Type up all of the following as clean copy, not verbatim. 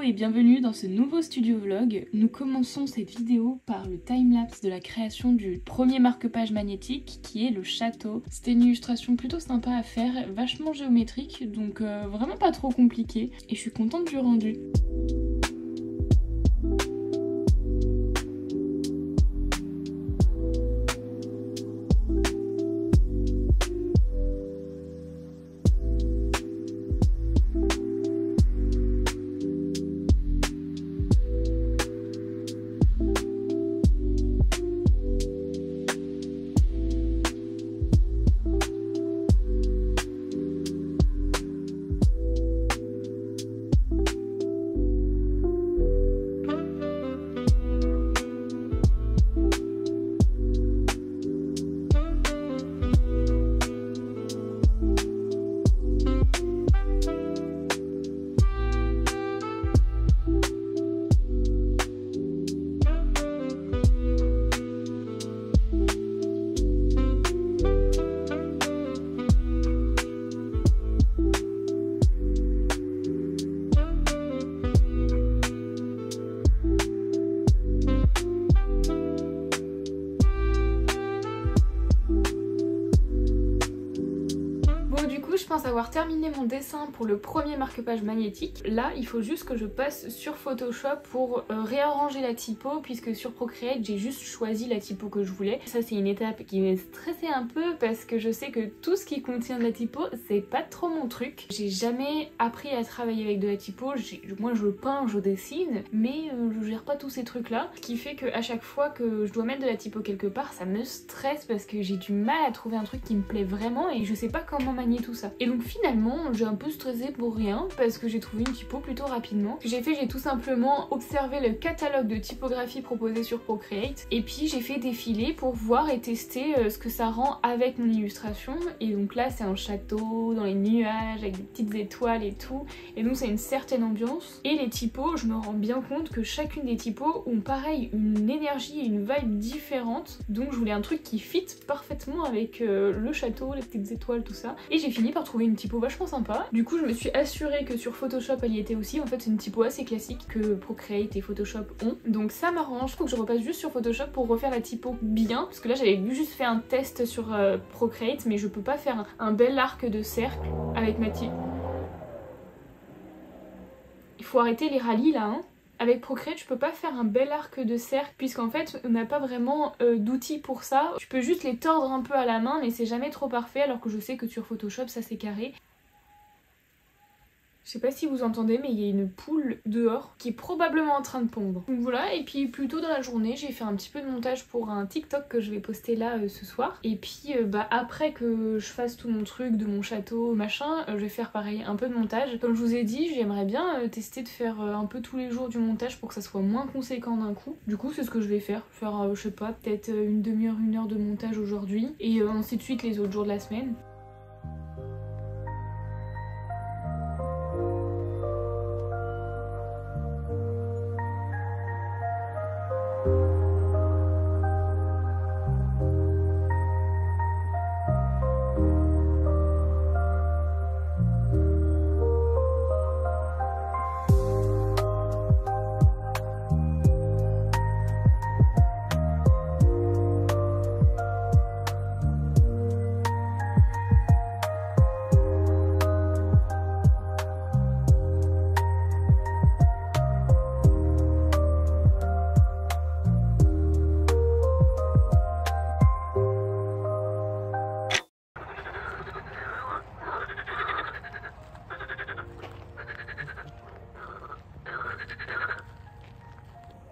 et bienvenue dans ce nouveau studio vlog. Nous commençons cette vidéo par le timelapse de la création du premier marque-page magnétique qui est le château. C'était une illustration plutôt sympa à faire, vachement géométrique, donc vraiment pas trop compliqué et je suis contente du rendu. Je pense avoir terminé mon dessin pour le premier marque-page magnétique. Là, il faut juste que je passe sur Photoshop pour réarranger la typo, puisque sur Procreate, j'ai juste choisi la typo que je voulais. Ça, c'est une étape qui m'a stressée un peu parce que je sais que tout ce qui contient de la typo, c'est pas trop mon truc. J'ai jamais appris à travailler avec de la typo. Moi, je peins, je dessine, mais je gère pas tous ces trucs-là. Ce qui fait qu'à chaque fois que je dois mettre de la typo quelque part, ça me stresse parce que j'ai du mal à trouver un truc qui me plaît vraiment et je sais pas comment manier tout ça. Et donc finalement j'ai un peu stressé pour rien parce que j'ai trouvé une typo plutôt rapidement. Ce que j'ai tout simplement observé le catalogue de typographie proposé sur Procreate et puis j'ai fait défiler pour voir et tester ce que ça rend avec mon illustration. Et donc là c'est un château dans les nuages avec des petites étoiles et tout, et donc c'est une certaine ambiance. Et les typos, je me rends bien compte que chacune des typos ont pareil une énergie et une vibe différente, donc je voulais un truc qui fit parfaitement avec le château, les petites étoiles, tout ça. Et j'ai fini par trouver une typo vachement sympa. Du coup je me suis assurée que sur Photoshop elle y était aussi. En fait c'est une typo assez classique que Procreate et Photoshop ont, donc ça m'arrange. Faut que je repasse juste sur Photoshop pour refaire la typo bien, parce que là j'avais juste fait un test sur Procreate, mais je peux pas faire un bel arc de cercle avec ma typo. Il faut arrêter les rallyes là hein. Avec Procreate, je peux pas faire un bel arc de cercle puisqu'en fait on n'a pas vraiment d'outils pour ça. Tu peux juste les tordre un peu à la main mais c'est jamais trop parfait, alors que je sais que sur Photoshop ça c'est carré. Je sais pas si vous entendez mais il y a une poule dehors qui est probablement en train de pondre. Donc voilà, et puis plus tôt dans la journée j'ai fait un petit peu de montage pour un TikTok que je vais poster là ce soir. Et puis après que je fasse tout mon truc de mon château machin, je vais faire pareil un peu de montage. Comme je vous ai dit, j'aimerais bien tester de faire un peu tous les jours du montage pour que ça soit moins conséquent d'un coup. Du coup c'est ce que je vais faire, je sais pas, peut-être une demi-heure, une heure de montage aujourd'hui et ainsi de suite les autres jours de la semaine.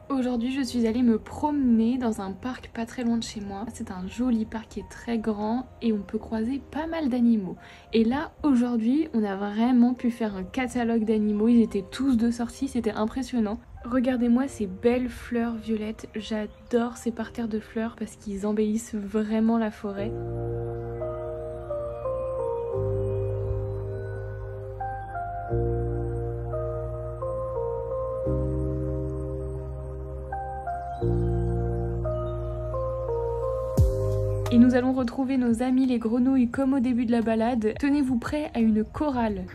Aujourd'hui je suis allée me promener dans un parc pas très loin de chez moi. C'est un joli parc qui est très grand et on peut croiser pas mal d'animaux. Et là aujourd'hui on a vraiment pu faire un catalogue d'animaux, ils étaient tous de sortie, c'était impressionnant. Regardez-moi ces belles fleurs violettes, j'adore ces parterres de fleurs parce qu'ils embellissent vraiment la forêt. Et nous allons retrouver nos amis les grenouilles comme au début de la balade. Tenez-vous prêts à une chorale.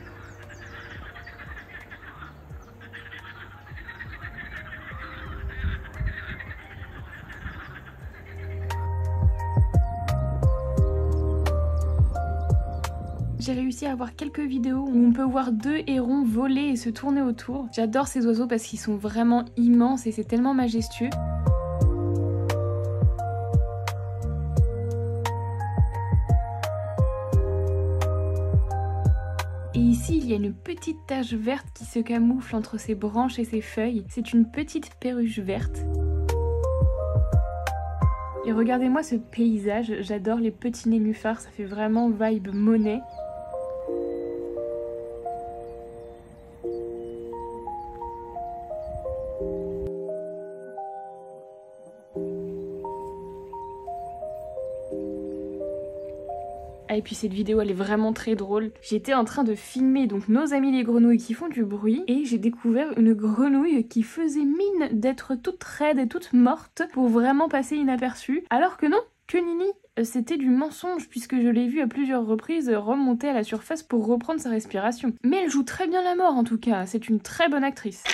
j'ai réussi à avoir quelques vidéos où on peut voir 2 hérons voler et se tourner autour. J'adore ces oiseaux parce qu'ils sont vraiment immenses et c'est tellement majestueux. Et ici, il y a une petite tache verte qui se camoufle entre ses branches et ses feuilles. C'est une petite perruche verte. Et regardez-moi ce paysage, j'adore les petits nénuphars, ça fait vraiment vibe Monet. Ah, et puis cette vidéo elle est vraiment très drôle. J'étais en train de filmer donc nos amis les grenouilles qui font du bruit et j'ai découvert une grenouille qui faisait mine d'être toute raide et toute morte pour vraiment passer inaperçue. Alors que non, que nini, c'était du mensonge puisque je l'ai vue à plusieurs reprises remonter à la surface pour reprendre sa respiration. Mais elle joue très bien la mort en tout cas, c'est une très bonne actrice.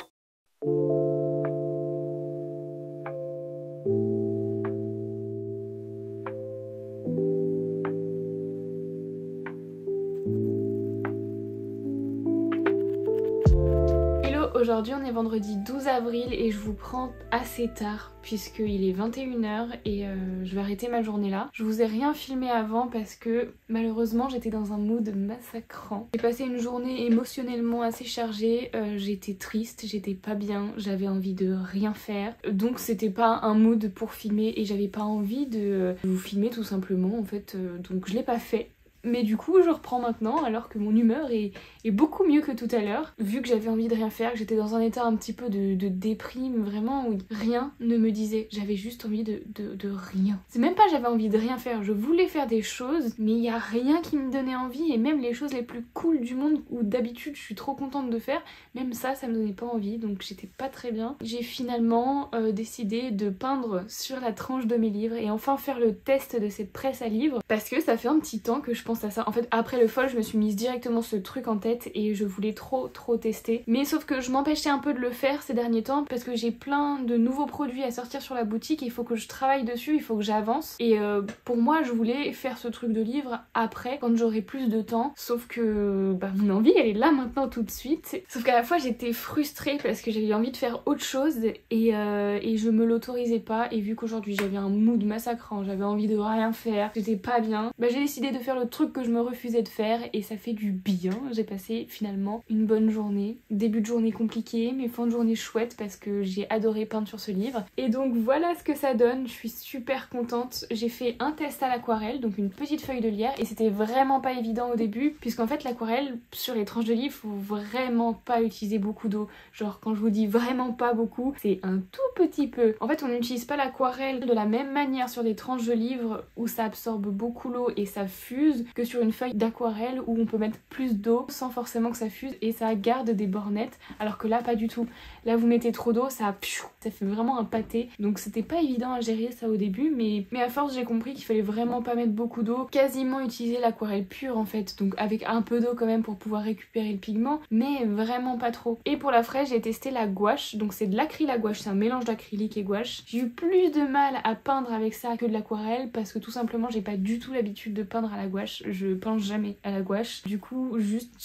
Aujourd'hui on est vendredi 12 avril et je vous prends assez tard puisqu'il est 21h et je vais arrêter ma journée là. Je vous ai rien filmé avant parce que malheureusement j'étais dans un mood massacrant. J'ai passé une journée émotionnellement assez chargée, j'étais triste, j'étais pas bien, j'avais envie de rien faire. Donc c'était pas un mood pour filmer et j'avais pas envie de vous filmer tout simplement en fait. Donc je l'ai pas fait. Mais du coup je reprends maintenant alors que mon humeur est beaucoup mieux que tout à l'heure. Vu que j'avais envie de rien faire, que j'étais dans un état un petit peu de déprime vraiment où rien ne me disait. J'avais juste envie de rien. C'est même pas j'avais envie de rien faire, je voulais faire des choses mais il y a rien qui me donnait envie et même les choses les plus cool du monde où d'habitude je suis trop contente de faire, même ça me donnait pas envie donc j'étais pas très bien. J'ai finalement décidé de peindre sur la tranche de mes livres et enfin faire le test de cette presse à livres parce que ça fait un petit temps que je pense à ça. En fait après le fall je me suis mise directement ce truc en tête et je voulais trop tester. Mais sauf que je m'empêchais un peu de le faire ces derniers temps parce que j'ai plein de nouveaux produits à sortir sur la boutique et il faut que je travaille dessus, il faut que j'avance. Et pour moi je voulais faire ce truc de livre après quand j'aurai plus de temps. Sauf que mon envie elle est là maintenant tout de suite. Sauf qu'à la fois j'étais frustrée parce que j'avais envie de faire autre chose et je me l'autorisais pas. Et vu qu'aujourd'hui j'avais un mood massacrant, j'avais envie de rien faire, j'étais pas bien, j'ai décidé de faire le truc que je me refusais de faire et ça fait du bien. J'ai passé finalement une bonne journée. Début de journée compliqué mais fin de journée chouette parce que j'ai adoré peindre sur ce livre. Et donc voilà ce que ça donne, je suis super contente. J'ai fait un test à l'aquarelle, donc une petite feuille de lierre et c'était vraiment pas évident au début puisqu'en fait l'aquarelle sur les tranches de livre faut vraiment pas utiliser beaucoup d'eau. Genre quand je vous dis vraiment pas beaucoup, c'est un tout petit peu. En fait on n'utilise pas l'aquarelle de la même manière sur des tranches de livre où ça absorbe beaucoup l'eau et ça fuse que sur une feuille d'aquarelle où on peut mettre plus d'eau sans forcément que ça fuse et ça garde des bornettes alors que là pas du tout. Là vous mettez trop d'eau, ça fait vraiment un pâté donc c'était pas évident à gérer ça au début mais à force j'ai compris qu'il fallait vraiment pas mettre beaucoup d'eau, quasiment utiliser l'aquarelle pure en fait donc avec un peu d'eau quand même pour pouvoir récupérer le pigment mais vraiment pas trop. Et pour la fraise j'ai testé la gouache, donc c'est de l'acrylique à gouache, c'est un mélange d'acrylique et gouache. J'ai eu plus de mal à peindre avec ça que de l'aquarelle parce que tout simplement j'ai pas du tout l'habitude de peindre à la gouache, je peins jamais à la gouache, du coup juste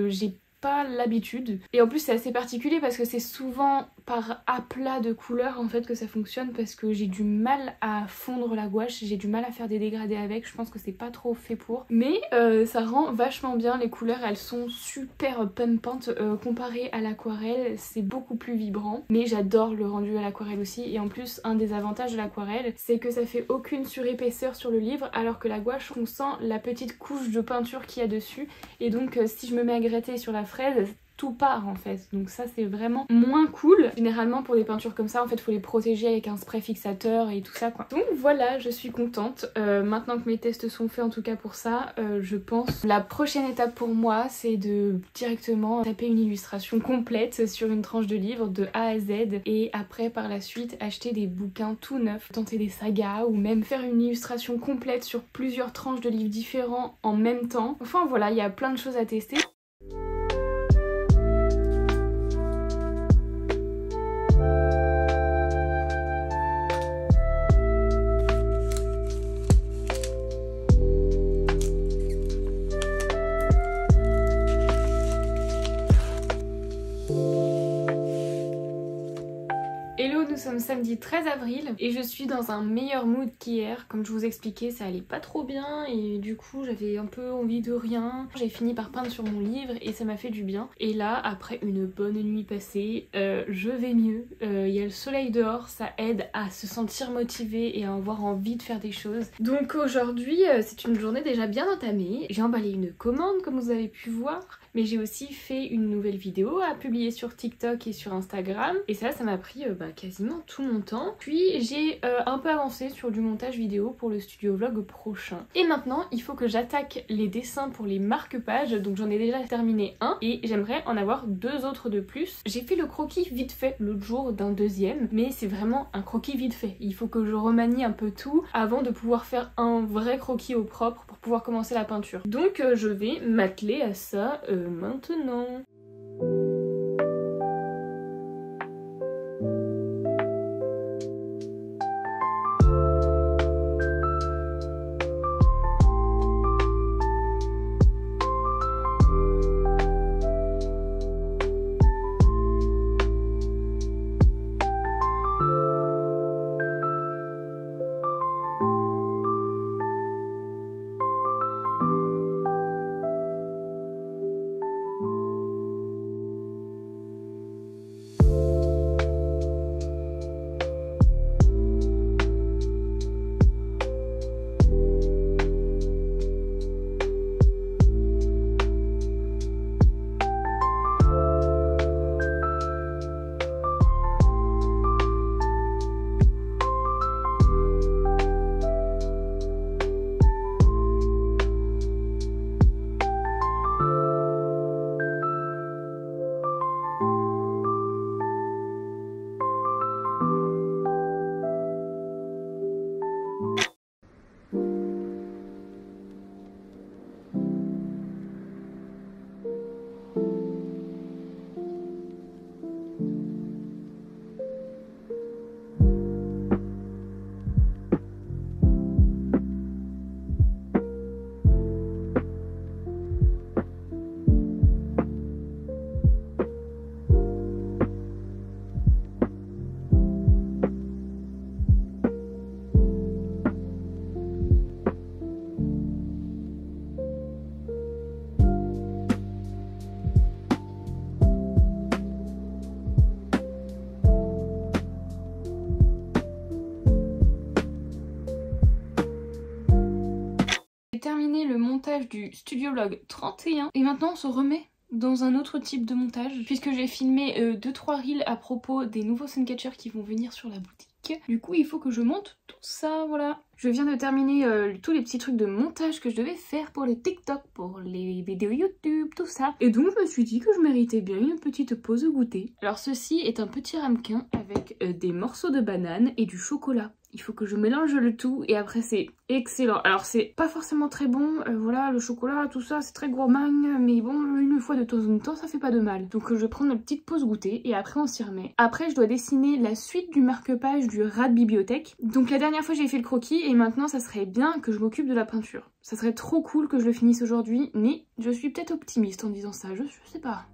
j'ai pas l'habitude. Et en plus c'est assez particulier parce que c'est souvent par aplat de couleurs en fait que ça fonctionne parce que j'ai du mal à fondre la gouache, j'ai du mal à faire des dégradés avec, je pense que c'est pas trop fait pour. Mais ça rend vachement bien, les couleurs elles sont super pumpantes comparées à l'aquarelle, c'est beaucoup plus vibrant. Mais j'adore le rendu à l'aquarelle aussi et en plus un des avantages de l'aquarelle c'est que ça fait aucune surépaisseur sur le livre alors que la gouache on sent la petite couche de peinture qu'il y a dessus et donc si je me mets à gratter sur la fraise tout part en fait, donc ça c'est vraiment moins cool. Généralement pour des peintures comme ça en fait faut les protéger avec un spray fixateur et tout ça quoi. Donc voilà, je suis contente. Maintenant que mes tests sont faits en tout cas pour ça, je pense la prochaine étape pour moi c'est de directement taper une illustration complète sur une tranche de livre de A à Z et après par la suite acheter des bouquins tout neufs, tenter des sagas ou même faire une illustration complète sur plusieurs tranches de livres différents en même temps. Enfin voilà, il y a plein de choses à tester. samedi 13 avril et je suis dans un meilleur mood qu'hier. Comme je vous expliquais, ça allait pas trop bien et du coup j'avais un peu envie de rien. J'ai fini par peindre sur mon livre et ça m'a fait du bien. Et là, après une bonne nuit passée, je vais mieux. Il y a le soleil dehors, ça aide à se sentir motivé et à avoir envie de faire des choses. Donc aujourd'hui, c'est une journée déjà bien entamée. J'ai emballé une commande comme vous avez pu voir. Mais j'ai aussi fait une nouvelle vidéo à publier sur TikTok et sur Instagram. Et ça m'a pris quasiment tout mon temps. Puis j'ai un peu avancé sur du montage vidéo pour le studio vlog prochain. Et maintenant, il faut que j'attaque les dessins pour les marque-pages. Donc j'en ai déjà terminé un et j'aimerais en avoir 2 autres de plus. J'ai fait le croquis vite fait l'autre jour d'un deuxième. Mais c'est vraiment un croquis vite fait. Il faut que je remanie un peu tout avant de pouvoir faire un vrai croquis au propre pour pouvoir commencer la peinture. Donc je vais m'atteler à ça maintenant. Terminé le montage du studio vlog 31 et maintenant on se remet dans un autre type de montage puisque j'ai filmé 2-3 reels à propos des nouveaux suncatchers qui vont venir sur la boutique. Du coup il faut que je monte tout ça, voilà. Je viens de terminer tous les petits trucs de montage que je devais faire pour les TikTok, pour les vidéos YouTube, tout ça. Et donc je me suis dit que je méritais bien une petite pause goûter. Alors ceci est un petit ramequin avec des morceaux de banane et du chocolat. Il faut que je mélange le tout et après c'est excellent. Alors c'est pas forcément très bon, voilà, le chocolat, tout ça, c'est très gourmand, mais bon, une fois de temps en temps, ça fait pas de mal. Donc je vais prendre une petite pause goûter et après on s'y remet. Après je dois dessiner la suite du marque-page du rat de bibliothèque. Donc la dernière fois j'ai fait le croquis et maintenant ça serait bien que je m'occupe de la peinture. Ça serait trop cool que je le finisse aujourd'hui, mais je suis peut-être optimiste en disant ça, je sais pas.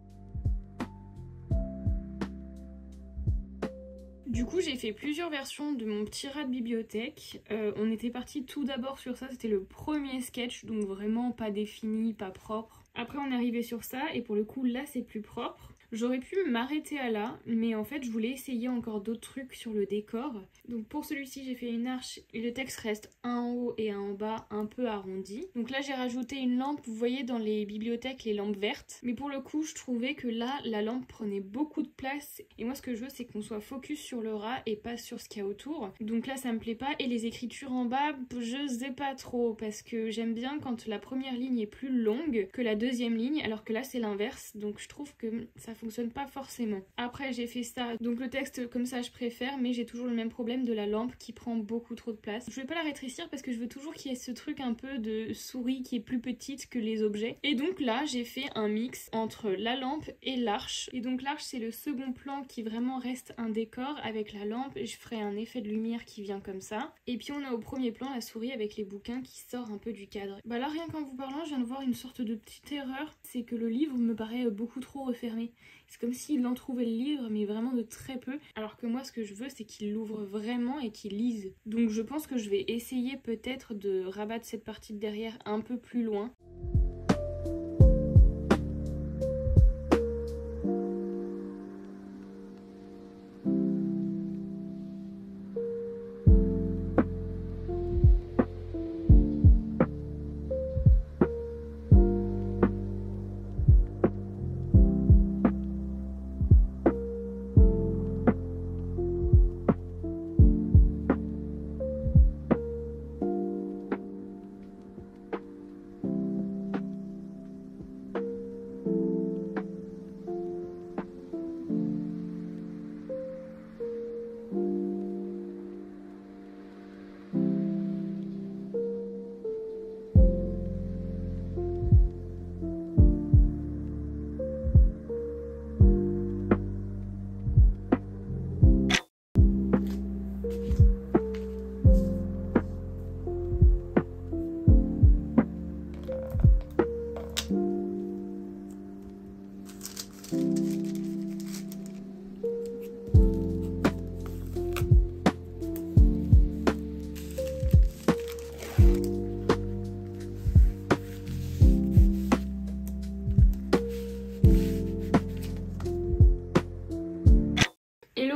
Du coup j'ai fait plusieurs versions de mon petit rat de bibliothèque. On était parti tout d'abord sur ça, c'était le premier sketch, donc vraiment pas défini, pas propre. Après on est arrivé sur ça et pour le coup là c'est plus propre. J'aurais pu m'arrêter à là, mais en fait je voulais essayer encore d'autres trucs sur le décor. Donc pour celui-ci j'ai fait une arche et le texte reste un en haut et un en bas un peu arrondi. Donc là j'ai rajouté une lampe, vous voyez dans les bibliothèques les lampes vertes. Mais pour le coup je trouvais que là la lampe prenait beaucoup de place. Et moi ce que je veux c'est qu'on soit focus sur le rat et pas sur ce qu'il y a autour. Donc là ça me plaît pas. Et les écritures en bas je sais pas trop parce que j'aime bien quand la première ligne est plus longue que la deuxième ligne. Alors que là c'est l'inverse. Donc je trouve que ça fonctionne pas forcément. Après j'ai fait ça, donc le texte comme ça je préfère, mais j'ai toujours le même problème de la lampe qui prend beaucoup trop de place. Je vais pas la rétrécir parce que je veux toujours qu'il y ait ce truc un peu de souris qui est plus petite que les objets. Et donc là j'ai fait un mix entre la lampe et l'arche. Et donc l'arche c'est le second plan qui vraiment reste un décor avec la lampe. Je ferai un effet de lumière qui vient comme ça. Et puis on a au premier plan la souris avec les bouquins qui sort un peu du cadre. Bah là rien qu'en vous parlant je viens de voir une sorte de petite erreur, c'est que le livre me paraît beaucoup trop refermé. C'est comme s'il entrouvait le livre, mais vraiment de très peu. Alors que moi, ce que je veux, c'est qu'il l'ouvre vraiment et qu'il lise. Donc je pense que je vais essayer peut-être de rabattre cette partie de derrière un peu plus loin.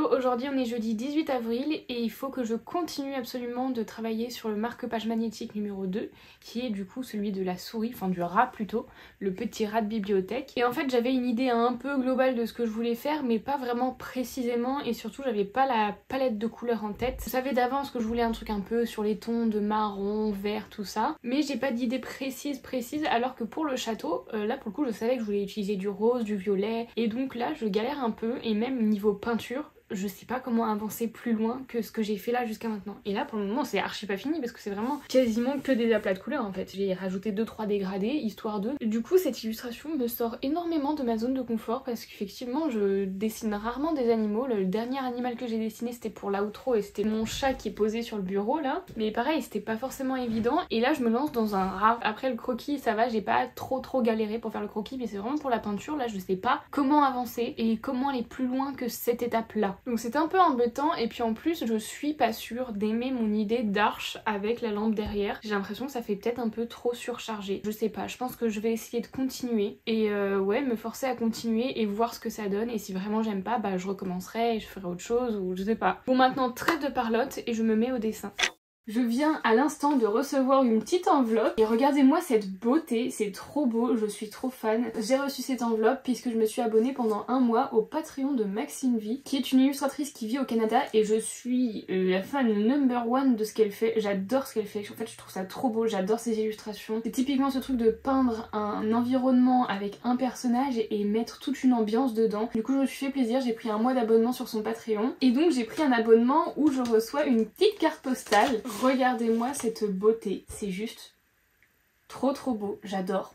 Aujourd'hui on est jeudi 18 avril et il faut que je continue absolument de travailler sur le marque-page magnétique numéro 2 qui est du coup celui de la souris, enfin du rat plutôt, le petit rat de bibliothèque. Et en fait j'avais une idée un peu globale de ce que je voulais faire mais pas vraiment précisément et surtout j'avais pas la palette de couleurs en tête. Je savais d'avance que je voulais un truc un peu sur les tons de marron, vert, tout ça, mais j'ai pas d'idée précise alors que pour le château, là pour le coup je savais que je voulais utiliser du rose, du violet et donc là je galère un peu et même niveau peinture je sais pas comment avancer plus loin que ce que j'ai fait là jusqu'à maintenant. Et là pour le moment c'est archi pas fini parce que c'est vraiment quasiment que des aplats de couleurs en fait. J'ai rajouté 2-3 dégradés histoire de... Du coup cette illustration me sort énormément de ma zone de confort parce qu'effectivement je dessine rarement des animaux. Le dernier animal que j'ai dessiné c'était pour l'outro et c'était mon chat qui est posé sur le bureau là. Mais pareil c'était pas forcément évident et là je me lance dans un rat. Après le croquis ça va, j'ai pas trop galéré pour faire le croquis mais c'est vraiment pour la peinture là je sais pas comment avancer et comment aller plus loin que cette étape là. Donc c'était un peu embêtant et puis en plus je suis pas sûre d'aimer mon idée d'arche avec la lampe derrière. J'ai l'impression que ça fait peut-être un peu trop surchargé. Je sais pas, je pense que je vais essayer de continuer et ouais me forcer à continuer et voir ce que ça donne et si vraiment j'aime pas bah je recommencerai et je ferai autre chose ou je sais pas. Bon maintenant trêve de parlotte et je me mets au dessin. Je viens à l'instant de recevoir une petite enveloppe et regardez-moi cette beauté, c'est trop beau, je suis trop fan. J'ai reçu cette enveloppe puisque je me suis abonnée pendant un mois au Patreon de Maxine V qui est une illustratrice qui vit au Canada et je suis la fan number one de ce qu'elle fait. J'adore ce qu'elle fait, en fait je trouve ça trop beau, j'adore ses illustrations. C'est typiquement ce truc de peindre un environnement avec un personnage et mettre toute une ambiance dedans. Du coup je me suis fait plaisir, j'ai pris un mois d'abonnement sur son Patreon et donc j'ai pris un abonnement où je reçois une petite carte postale. Regardez-moi cette beauté, c'est juste trop beau, j'adore.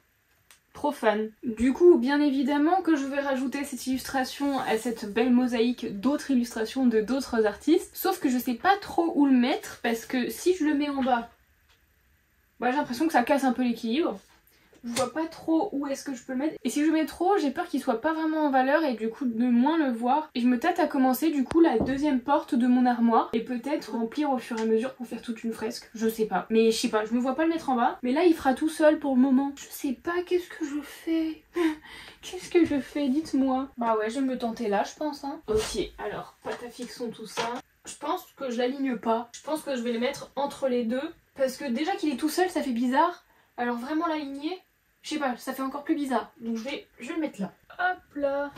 Trop fan. Du coup, bien évidemment que je vais rajouter cette illustration à cette belle mosaïque d'autres illustrations de d'autres artistes. Sauf que je sais pas trop où le mettre parce que si je le mets en bas, bah, j'ai l'impression que ça casse un peu l'équilibre. Je vois pas trop où est-ce que je peux le mettre. Et si je mets trop, j'ai peur qu'il soit pas vraiment en valeur et du coup de moins le voir. Et je me tâte à commencer du coup la deuxième porte de mon armoire. Et peut-être remplir au fur et à mesure pour faire toute une fresque. Je sais pas. Mais je sais pas, je me vois pas le mettre en bas. Mais là il fera tout seul pour le moment. Je sais pas qu'est-ce que je fais. Qu'est-ce que je fais, dites-moi. Bah ouais, je vais me tenter là je pense hein. Ok, alors patafixons tout ça. Je pense que je l'aligne pas. Je pense que je vais le mettre entre les deux. Parce que déjà qu'il est tout seul ça fait bizarre. Alors vraiment l'aligner... Je sais pas, ça fait encore plus bizarre. Donc je vais le mettre là. Hop là.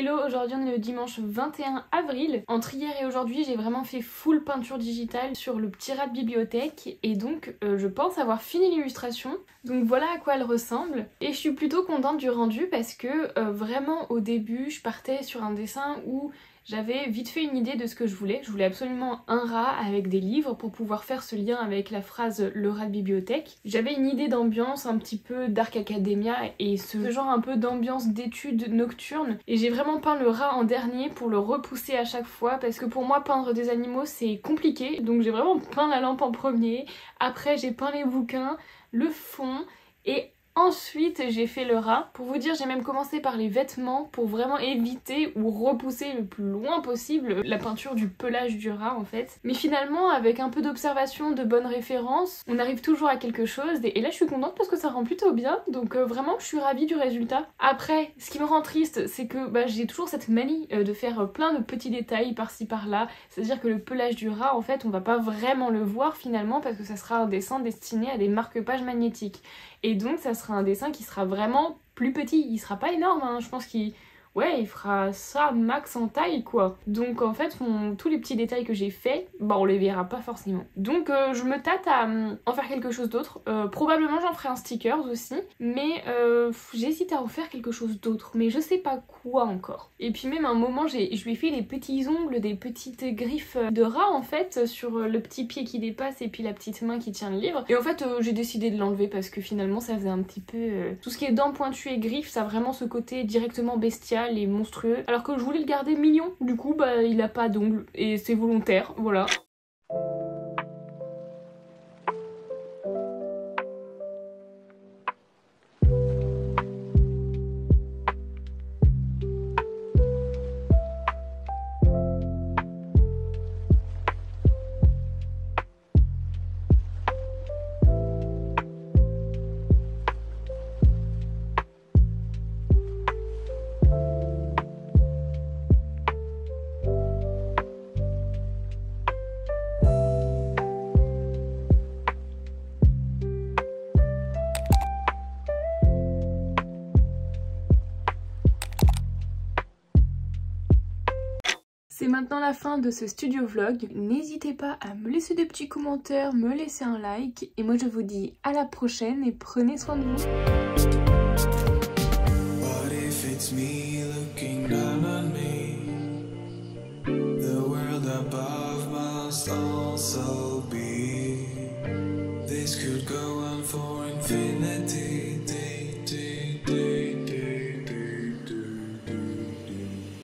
Hello, aujourd'hui on est le dimanche 21 avril. Entre hier et aujourd'hui j'ai vraiment fait full peinture digitale sur le petit rat de bibliothèque et donc je pense avoir fini l'illustration. Donc voilà à quoi elle ressemble et je suis plutôt contente du rendu parce que vraiment au début je partais sur un dessin où j'avais vite fait une idée de ce que je voulais. Je voulais absolument un rat avec des livres pour pouvoir faire ce lien avec la phrase le rat de bibliothèque. J'avais une idée d'ambiance un petit peu Dark Academia et ce genre un peu d'ambiance d'études nocturnes. Et j'ai vraiment peint le rat en dernier pour le repousser à chaque fois parce que pour moi peindre des animaux c'est compliqué. Donc j'ai vraiment peint la lampe en premier. Après j'ai peint les bouquins, le fond et ensuite j'ai fait le rat. Pour vous dire j'ai même commencé par les vêtements pour vraiment éviter ou repousser le plus loin possible la peinture du pelage du rat en fait. Mais finalement avec un peu d'observation, de bonnes références, on arrive toujours à quelque chose et là je suis contente parce que ça rend plutôt bien donc vraiment je suis ravie du résultat. Après ce qui me rend triste c'est que j'ai toujours cette manie de faire plein de petits détails par-ci par-là, c'est à dire que le pelage du rat en fait on va pas vraiment le voir finalement parce que ça sera un dessin destiné à des marque-pages magnétiques. Et donc ça sera un dessin qui sera vraiment plus petit, il sera pas énorme, hein. Je pense qu'il fera ça max en taille quoi. Donc en fait tous les petits détails que j'ai fait, on les verra pas forcément. Donc je me tâte à en faire quelque chose d'autre. Probablement j'en ferai un stickers aussi, mais j'hésite à en faire quelque chose d'autre, mais je sais pas quoi encore. Et puis même à un moment je lui ai fait des petits ongles, des petites griffes de rat en fait sur le petit pied qui dépasse et puis la petite main qui tient le livre. Et en fait j'ai décidé de l'enlever parce que finalement ça faisait un petit peu... Tout ce qui est dents pointues et griffes ça a vraiment ce côté directement bestial et monstrueux, alors que je voulais le garder mignon. Du coup il a pas d'ongles et c'est volontaire, voilà. C'est maintenant la fin de ce studio vlog. N'hésitez pas à me laisser des petits commentaires, me laisser un like. Et moi je vous dis à la prochaine et prenez soin de vous. What if it's me looking down on me? The world above must also be. This could go on for infinity.